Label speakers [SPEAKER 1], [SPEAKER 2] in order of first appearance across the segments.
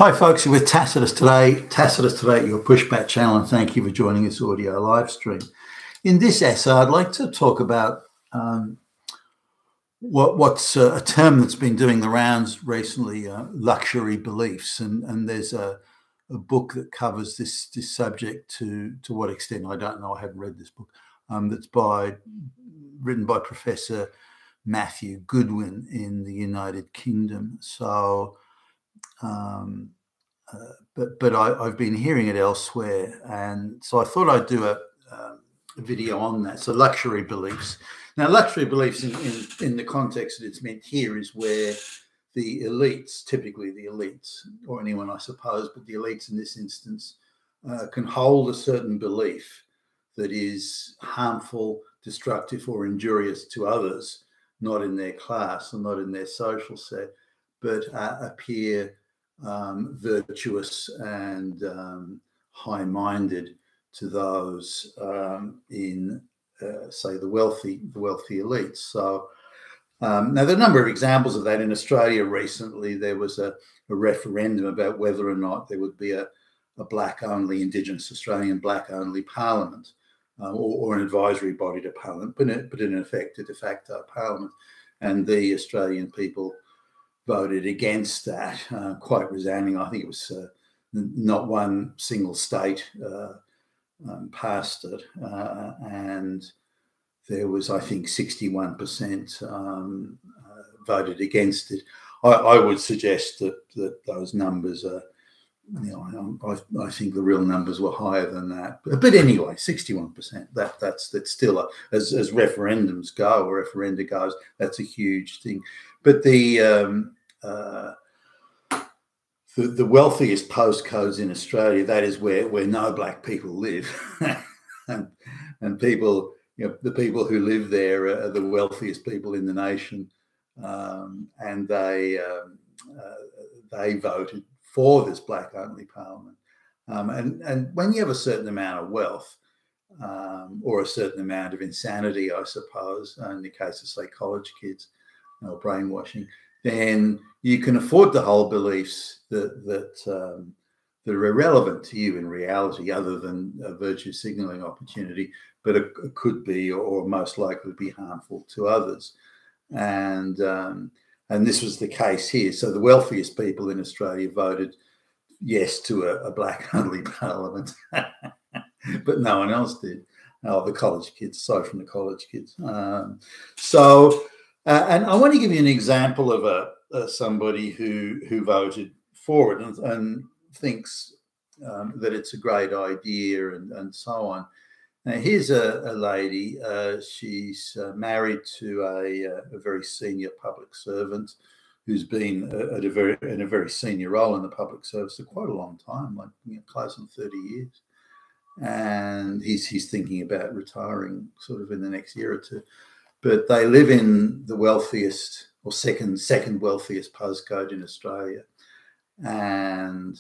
[SPEAKER 1] Hi folks, you're with Tacitus today. Tacitus today at your Pushback channel, and thank you for joining this audio live stream. In this essay, I'd like to talk about what's a term that's been doing the rounds recently, luxury beliefs, and there's a book that covers this subject to what extent, I don't know, I haven't read this book, that's written by Professor Matthew Goodwin in the United Kingdom. So but I've been hearing it elsewhere, and so I thought I'd do a video on that. So luxury beliefs. Now, luxury beliefs in the context that it's meant here is where the elites, typically the elites, or anyone I suppose, but the elites in this instance, can hold a certain belief that is harmful, destructive, or injurious to others, not in their class or not in their social set, but appear virtuous and high-minded to those in, say, the wealthy elites. So now there are a number of examples of that. In Australia recently, there was a referendum about whether or not there would be a black-only, Indigenous Australian black-only parliament, or an advisory body to parliament, but in effect a de facto parliament. And the Australian people voted against that quite resounding. I think it was not one single state passed it, and there was, I think, 61% voted against it. I would suggest that those numbers are, I think the real numbers were higher than that. But anyway, 61%. That's still as referendums go, or referenda goes, that's a huge thing. But the wealthiest postcodes in Australia, that is where no black people live, and people, the people who live there are the wealthiest people in the nation, and they voted for this black-only parliament. And when you have a certain amount of wealth, or a certain amount of insanity, I suppose, in the case of, say, college kids or brainwashing, then you can afford to hold beliefs that are irrelevant to you in reality, other than a virtue signaling opportunity, but it could be, or most likely be, harmful to others. And this was the case here. So the wealthiest people in Australia voted yes to a black-only parliament, but no one else did. Oh, the college kids, aside from the college kids. And I want to give you an example of somebody who voted for it and thinks that it's a great idea and so on. Now, here's a lady. She's married to a very senior public servant who's been in a very senior role in the public service for quite a long time, like close on 30 years. And he's thinking about retiring sort of in the next year or two. But they live in the wealthiest, or second wealthiest postcode in Australia, and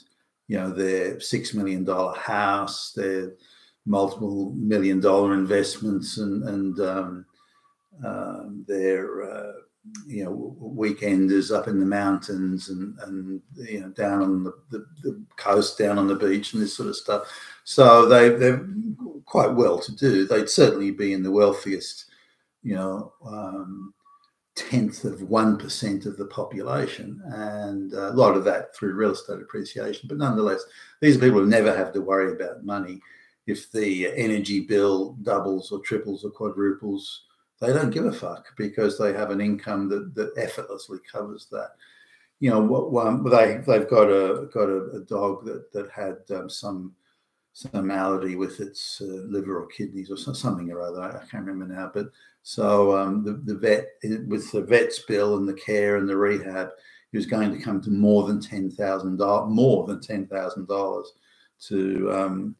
[SPEAKER 1] their $6 million house, their multiple $1 million investments, and their weekenders up in the mountains and down on the coast, down on the beach, and this sort of stuff. So they're quite well to do. They'd certainly be in the wealthiest 10th of 1% of the population, and a lot of that through real estate appreciation. But nonetheless, these are people who never have to worry about money. If the energy bill doubles or triples or quadruples, they don't give a fuck, because they have an income that effortlessly covers that. They've got a dog that had some malady with its liver or kidneys or something or other. I can't remember now. But so the vet, with the vet's bill and the care and the rehab, he was going to come to more than $10,000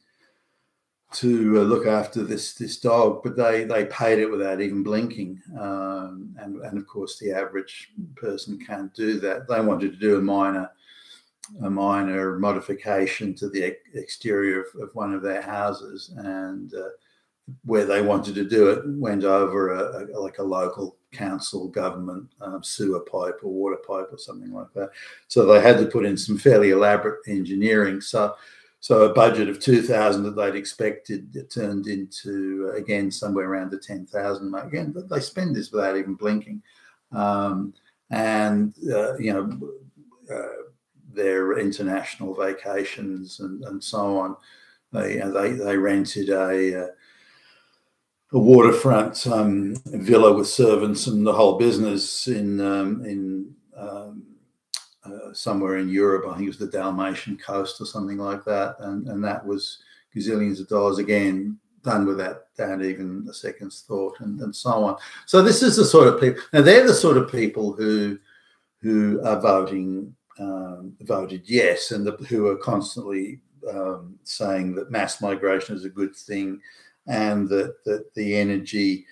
[SPEAKER 1] to look after this dog. But they paid it without even blinking, and of course the average person can't do that. They wanted to do a minor modification to the exterior of one of their houses, and where they wanted to do it went over like a local council, government, sewer pipe or water pipe or something like that. So they had to put in some fairly elaborate engineering. So a budget of 2,000 that they'd expected, it turned into, again, somewhere around the 10,000 mark. Again, they spend this without even blinking. Their international vacations and so on. They rented a waterfront villa with servants and the whole business in somewhere in Europe. I think it was the Dalmatian coast or something like that, and that was gazillions of dollars, again, done without even a second's thought, and so on. So this is the sort of people. Now they're the sort of people who are voted yes, and who are constantly saying that mass migration is a good thing, and that the energy,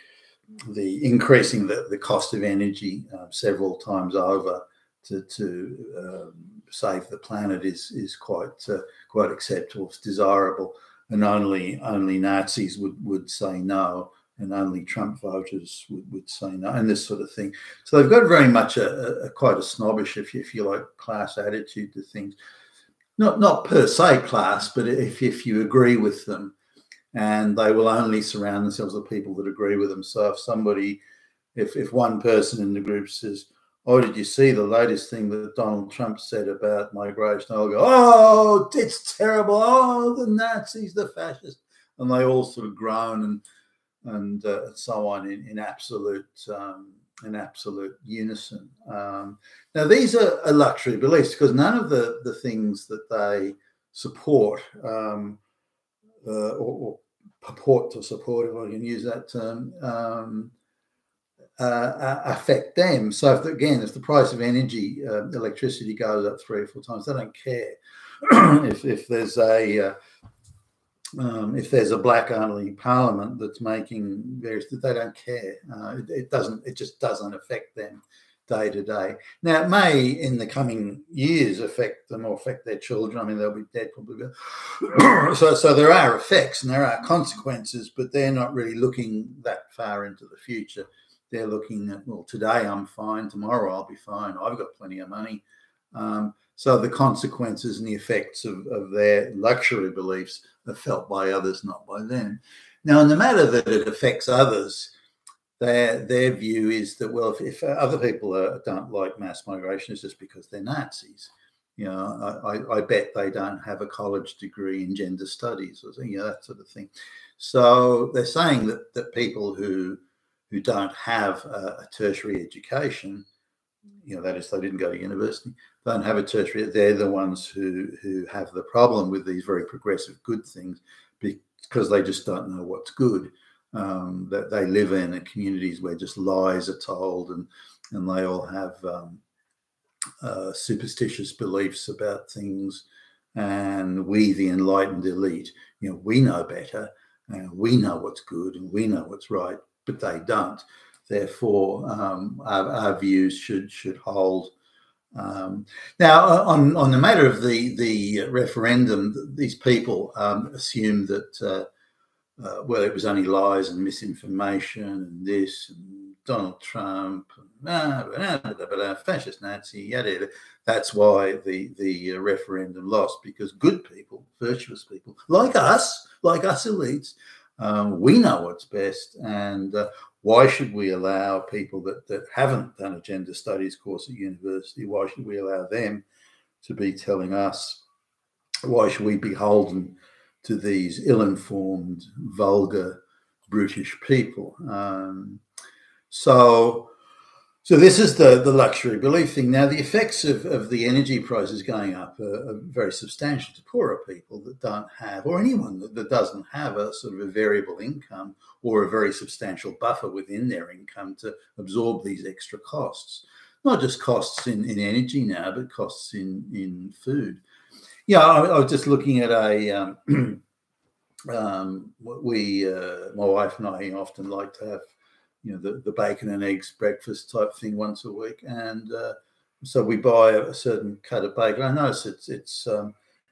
[SPEAKER 1] increasing the cost of energy several times over to save the planet is quite acceptable, it's desirable, and only Nazis would say no, and only Trump voters would say no, and this sort of thing. So they've got very much quite a snobbish, if you like, class attitude to things. Not per se class, but if you agree with them, and they will only surround themselves with people that agree with them. So if one person in the group says, "Oh, did you see the latest thing that Donald Trump said about migration?" I'll go, "Oh, it's terrible. Oh, the Nazis, the fascists," and they all sort of groan and so on in absolute unison. Now, these are luxury beliefs, because none of the things that they support or purport to support, if I can use that term, affect them. So if the price of energy, electricity, goes up 3 or 4 times, they don't care. If there's a black-only parliament that's making various, they don't care. It just doesn't affect them day to day. Now, it may in the coming years affect them or affect their children. I mean, they'll be dead probably. So there are effects and there are consequences, but they're not really looking that far into the future. They're looking at, well, today I'm fine, tomorrow I'll be fine, I've got plenty of money. So the consequences and the effects of their luxury beliefs are felt by others, not by them. Now, in the matter that it affects others, their view is that, well, if other people don't like mass migration, it's just because they're Nazis. You know, I bet they don't have a college degree in gender studies or that sort of thing. So they're saying that people who don't have a tertiary education, that is, they didn't go to university, don't have a tertiary, they're the ones who have the problem with these very progressive good things, because they just don't know what's good. That they live in communities where just lies are told, and they all have superstitious beliefs about things. And we, the enlightened elite, we know better, and we know what's good, and we know what's right, but they don't. Therefore, our views should hold. Now, on the matter of the referendum, these people assume that well, it was only lies and misinformation and this and Donald Trump, fascist Nazi, yada. That's why the referendum lost, because good people, virtuous people, like us elites, we know what's best, and why should we allow people that haven't done a gender studies course at university, why should we allow them to be telling us? Why should we be beholden to these ill-informed, vulgar, brutish people? So this is the luxury belief thing. Now, the effects of the energy prices going up are very substantial to poorer people that don't have, or anyone that doesn't have a sort of a variable income or a very substantial buffer within their income to absorb these extra costs. Not just costs in energy now, but costs in food. Yeah, I was just looking at my wife and I often like to have, the bacon and eggs breakfast type thing once a week, and so we buy a certain cut of bacon. I notice it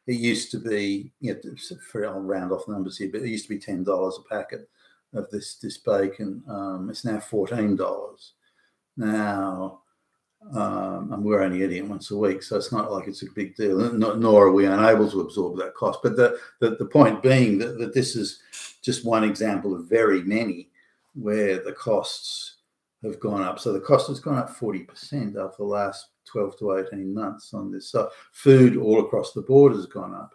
[SPEAKER 1] used to be, I'll round off numbers here, but it used to be $10 a packet of this bacon. It's now $14. Now, and we're only eating it once a week, so it's not like it's a big deal, nor are we unable to absorb that cost. But the point being that this is just one example of very many where the costs have gone up. So the cost has gone up 40% over the last 12 to 18 months on this. So food all across the board has gone up,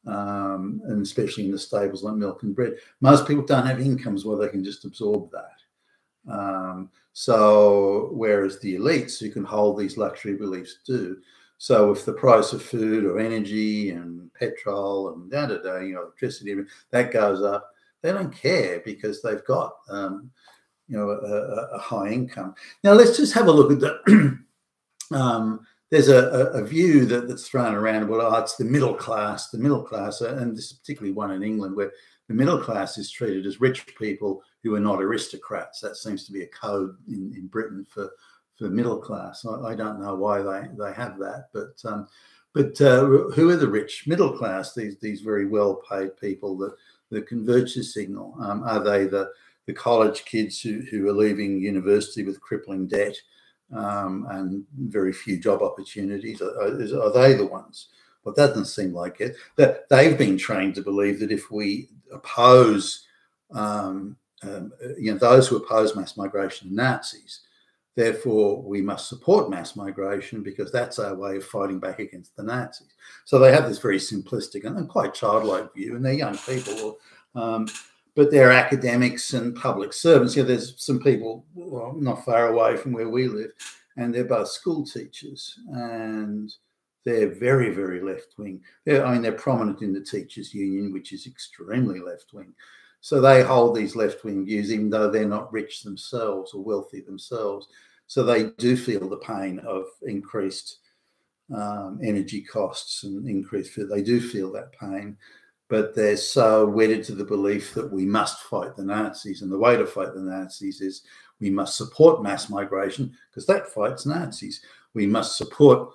[SPEAKER 1] and especially in the staples like milk and bread. Most people don't have incomes where they can just absorb that. So whereas the elites who can hold these luxury beliefs do. So if the price of food or energy and petrol and electricity, that goes up, they don't care because they've got a high income. Now let's just have a look at the there's a view that's thrown around. Well, it's the middle class, and this is particularly one in England where the middle class is treated as rich people who are not aristocrats. That seems to be a code in Britain for middle class. I don't know why they have that, but who are the rich middle class? These very well paid people that can virtue signal. Are they the college kids who are leaving university with crippling debt and very few job opportunities? Are they the ones? Well, that doesn't seem like it. That they've been trained to believe that if we oppose, those who oppose mass migration are Nazis, therefore we must support mass migration because that's our way of fighting back against the Nazis. So they have this very simplistic and quite childlike view, and they're young people, but they're academics and public servants. There's some people not far away from where we live, and they're both school teachers, and they're very, very left-wing. They're prominent in the teachers' union, which is extremely left-wing. So they hold these left-wing views, even though they're not rich themselves or wealthy themselves. So they do feel the pain of increased energy costs and increased food. They do feel that pain, but they're so wedded to the belief that we must fight the Nazis. And the way to fight the Nazis is we must support mass migration because that fights Nazis. We must support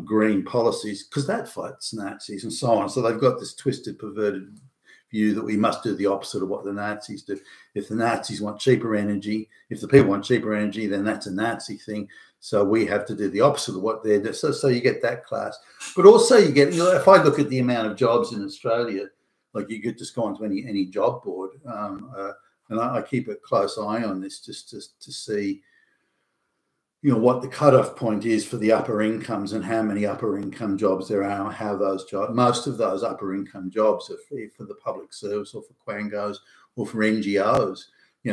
[SPEAKER 1] green policies because that fights Nazis, and so on. So they've got this twisted, perverted view that we must do the opposite of what the Nazis do. If the Nazis want cheaper energy, if the people want cheaper energy, then that's a Nazi thing. So we have to do the opposite of what they're doing. So you get that class. But also you get, if I look at the amount of jobs in Australia, like you could just go onto any job board, and I keep a close eye on this just to see what the cutoff point is for the upper incomes and how many upper income jobs there are, how those jobs, most of those upper income jobs are for the public service or for quangos or for NGOs.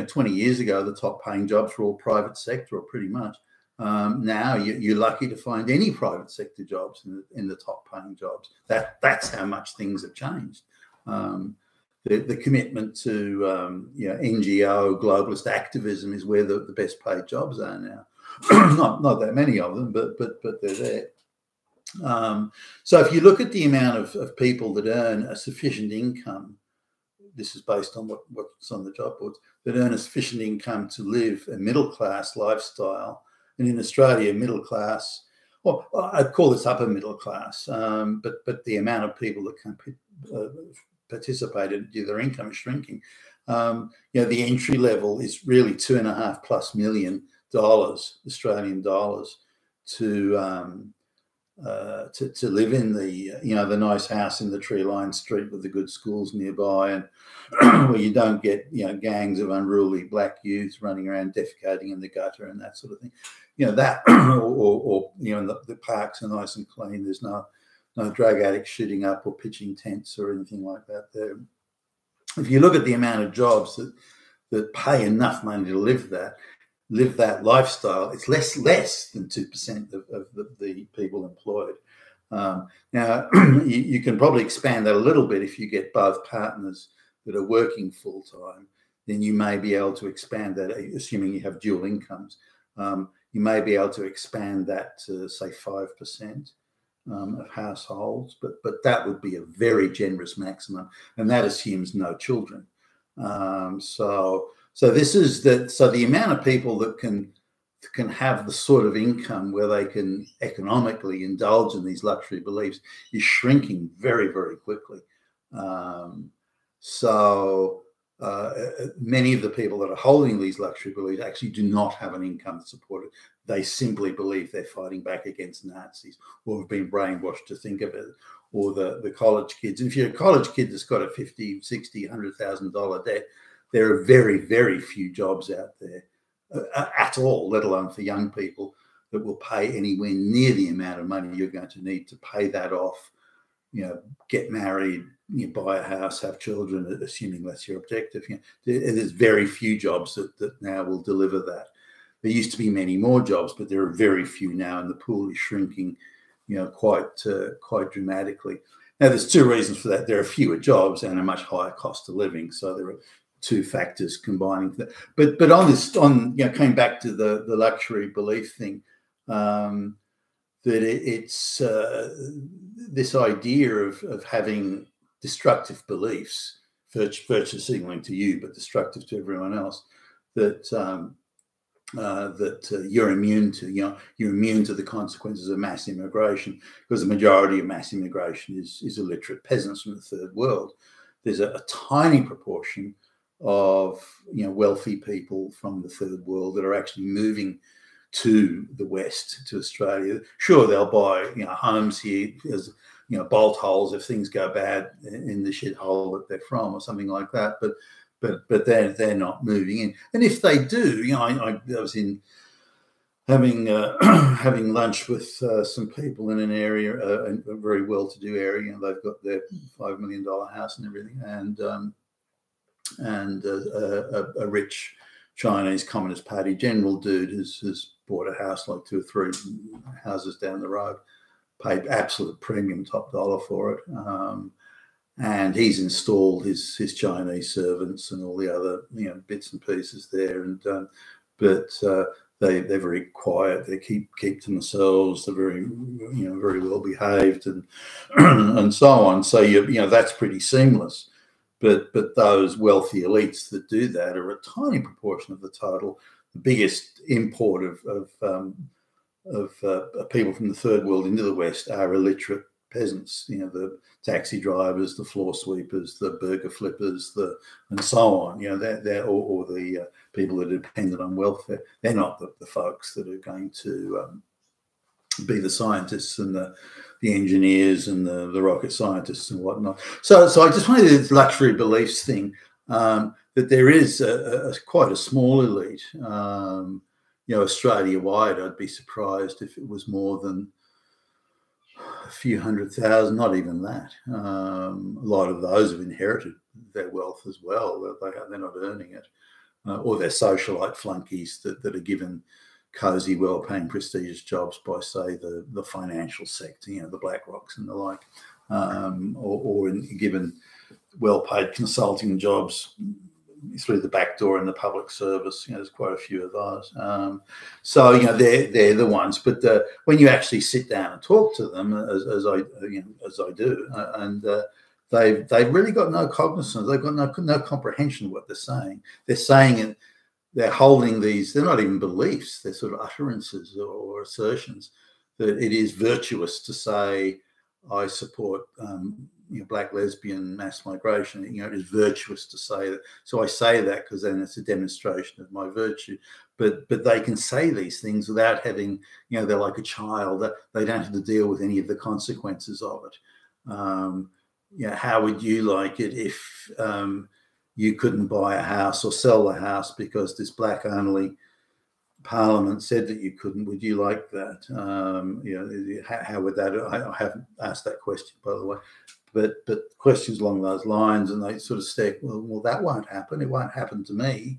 [SPEAKER 1] 20 years ago, the top paying jobs were all private sector, or pretty much. Now you're lucky to find any private sector jobs in the top paying jobs. That's how much things have changed. The commitment to NGO globalist activism is where the best paid jobs are now. not that many of them, but they're there. So if you look at the amount of people that earn a sufficient income, this is based on what's on the job boards, that earn a sufficient income to live a middle class lifestyle. And in Australia, middle class, well, I'd call this upper middle class, but the amount of people that can participate in their income is shrinking. The entry level is really $2.5+ million Australian dollars to live in the nice house in the tree-lined street with the good schools nearby, and where you don't get gangs of unruly black youths running around defecating in the gutter and that sort of thing. That or the parks are nice and clean. There's no drug addicts shooting up or pitching tents or anything like that there. If you look at the amount of jobs that pay enough money to live that lifestyle, it's less than 2% of the people employed. Now, you can probably expand that a little bit if you get both partners that are working full-time. Then you may be able to expand that, assuming you have dual incomes. You may be able to expand that to, say, 5% of households, but that would be a very generous maximum, and that assumes no children. So this is that. So the amount of people that can have the sort of income where they can economically indulge in these luxury beliefs is shrinking very, very quickly. So many of the people that are holding these luxury beliefs actually do not have an income to support it. They simply believe they're fighting back against Nazis, or have been brainwashed to think of it. Or the college kids. If you're a college kid that's got a $50,000, $60,000, $100,000 debt, there are very, very few jobs out there at all, let alone for young people, that will pay anywhere near the amount of money you're going to need to pay that off, get married, buy a house, have children, assuming that's your objective. There's very few jobs that now will deliver that. There used to be many more jobs, but there are very few now, and the pool is shrinking, quite dramatically. Now, there's two reasons for that. There are fewer jobs and a much higher cost of living. So there are two factors combining for that. But coming back to the luxury belief thing, that it's this idea of having destructive beliefs, virtue signaling to you, but destructive to everyone else, that you're immune to. You're immune to the consequences of mass immigration, because the majority of mass immigration is illiterate peasants from the third world. There's a tiny proportion of wealthy people from the third world that are actually moving to the West, to Australia. Sure, they'll buy homes here as bolt holes if things go bad in the shithole that they're from, or something like that. But they're not moving in. And if they do, I was in having lunch with some people in an area, a very well-to-do area. They've got their $5 million house and everything, and a rich Chinese Communist Party general dude has bought a house like 2 or 3 houses down the road, paid absolute premium top dollar for it. And he's installed his Chinese servants and all the other bits and pieces there, but they're very quiet. They keep to themselves. They're very very well behaved and and so on. So that's pretty seamless. But those wealthy elites that do that are a tiny proportion of the total. The biggest import of people from the third world into the West are illiterate peasants, the taxi drivers, the floor sweepers, the burger flippers, and so on. They're or the people that are dependent on welfare. They're not the folks that are going to be the scientists and the engineers and the rocket scientists and whatnot. So I just wanted this luxury beliefs thing, that there is quite a small elite. Australia-wide, I'd be surprised if it was more than a few 100,000, not even that. A lot of those have inherited their wealth as well. They're not earning it. Or they're socialite flunkies that are given cozy, well-paying, prestigious jobs by, say, the financial sector, the BlackRocks and the like, or given well-paid consulting jobs through the back door in the public service. There's quite a few of those. So they're the ones. But when you actually sit down and talk to them, as I do, and they've really got no cognizance. They've got no comprehension of what they're saying. They're saying it. They're holding these. They're not even beliefs. They're sort of utterances or assertions that it is virtuous to say, I support black lesbian mass migration. It is virtuous to say that. So I say that because then it's a demonstration of my virtue. But they can say these things without having, they're like a child. They don't have to deal with any of the consequences of it. How would you like it if you couldn't buy a house or sell the house because this black-only Parliament said that you couldn't? Would you like that? How would that? I haven't asked that question, by the way, but questions along those lines, and they sort of say, well, that won't happen. It won't happen to me.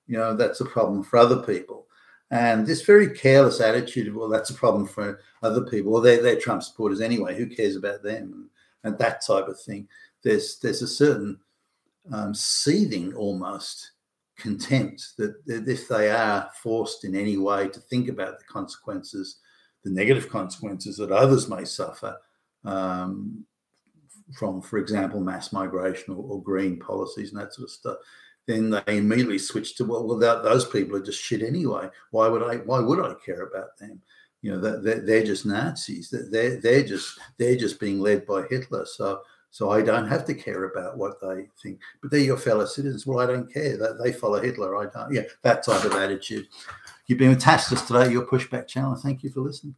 [SPEAKER 1] That's a problem for other people. And this very careless attitude of, well, that's a problem for other people. Well, they're Trump supporters anyway. Who cares about them? And that type of thing. There's a certain seething almost contempt that if they are forced in any way to think about the consequences, the negative consequences that others may suffer from, for example, mass migration or green policies and that sort of stuff, then they immediately switch to, well, those people are just shit anyway. Why would I care about them? They're just Nazis. They're just being led by Hitler. So so I don't have to care about what they think. But they're your fellow citizens. Well, I don't care. They follow Hitler. I don't. Yeah, that type of attitude. You've been with Tastus today, your Pushback channel. Thank you for listening.